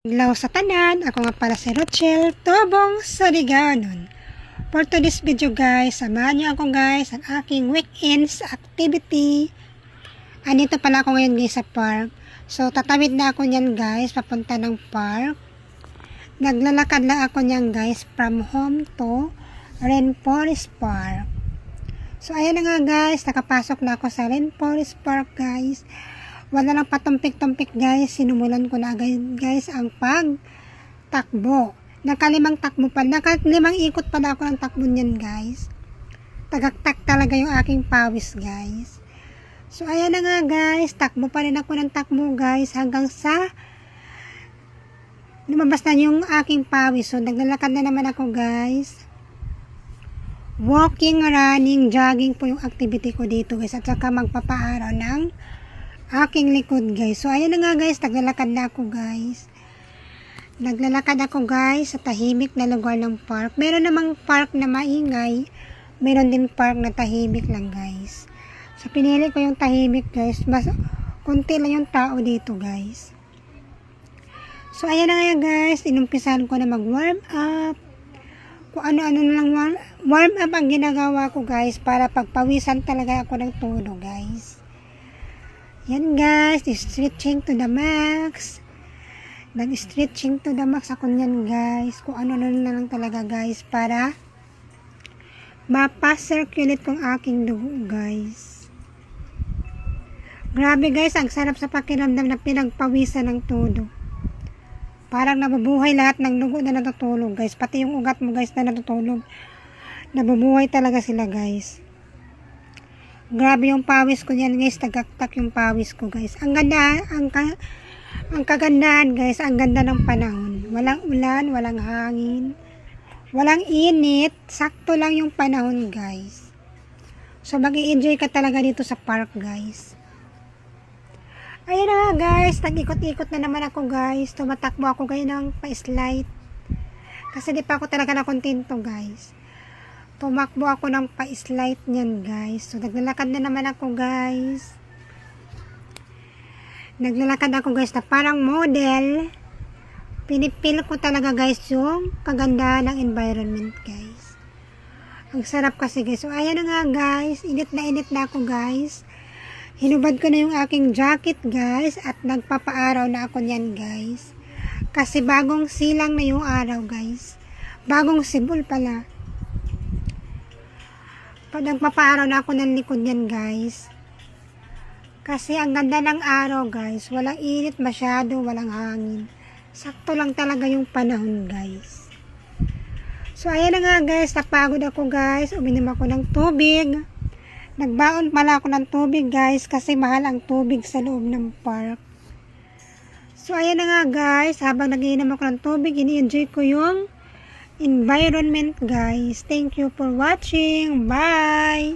Hello sa tanan, ako nga pala si Rochelle Tobong Sariganon. For today's video guys, samahan niyo ako guys ang aking weekends activity. Andito pala ako ngayon guys sa park. So tatawid na ako niyan guys, papunta ng park. Naglalakad lang ako niyan guys from home to Rainforest Park. So ayan na nga guys, nakapasok na ako sa Rainforest Park guys. Wala lang patumpik-tumpik guys, sinumulan ko na guys ang pagtakbo. Nakalimang takbo pa, nakalimang ikot pala ako ng takbo niyan guys. Tagaktak talaga yung aking pawis guys. So ayan na nga guys, takbo pa rin ako ng takbo guys hanggang sa lumabas na yung aking pawis. So naglalakad na naman ako guys. Walking, running, jogging po yung activity ko dito guys. At saka magpapaaraw ng aking likod guys. So ayan na nga guys, naglalakad na ako guys. Naglalakad ako guys sa tahimik na lugar ng park. Meron namang park na maingay. Meron din park na tahimik lang guys. So pinili ko yung tahimik guys. Mas konti lang yung tao dito guys. So ayan na nga guys, inumpisahan ko na mag warm up. Kung ano-ano lang warm up ang ginagawa ko guys para pagpawisan talaga ako ng todo guys. Yan guys, stretching to the max. Nag-stretching to the max ako niyan guys. Kung ano-ano na lang talaga guys para mapa-circulate kong aking dugo guys. Grabe guys, ang sarap sa pakiramdam na pinagpawisan ng todo. Parang nabubuhay lahat ng dugo na natutulog guys. Pati yung ugat mo guys na natutulog. Nabubuhay talaga sila guys. Grabe yung pawis ko yan guys. Tagaktak yung pawis ko guys. Ang ganda, ang kagandahan guys. Ang ganda ng panahon. Walang ulan, walang hangin. Walang init. Sakto lang yung panahon guys. So mag-i-enjoy ka talaga dito sa park guys. Ayun na guys, nag-ikot-ikot na naman ako guys. Tumatakbo ako guys ng pa-slide. Kasi di pa ako talaga nakontento guys. Tumakbo ako ng pa-slide niyan guys. So naglalakad na naman ako guys. Naglalakad ako guys na parang model. Pinipil ko talaga guys yung kagandahan ng environment guys. Ang sarap kasi guys. So ayan na nga guys, init na ako guys. Hinubad ko na yung aking jacket guys at nagpapaaraw na ako niyan guys. Kasi bagong silang na yung araw guys. Bagong sibol pala. Pag nagpapaaraw na ako ng likod niyan guys. Kasi ang ganda ng araw guys. Walang init masyado, walang hangin. Sakto lang talaga yung panahon guys. So ayan na nga guys, napagod ako guys. Uminom ako ng tubig. Nagbaon pala ako ng tubig guys kasi mahal ang tubig sa loob ng park. So ayan na nga guys, habang nagiinom ako ng tubig, ini-enjoy ko yung environment guys. Thank you for watching. Bye!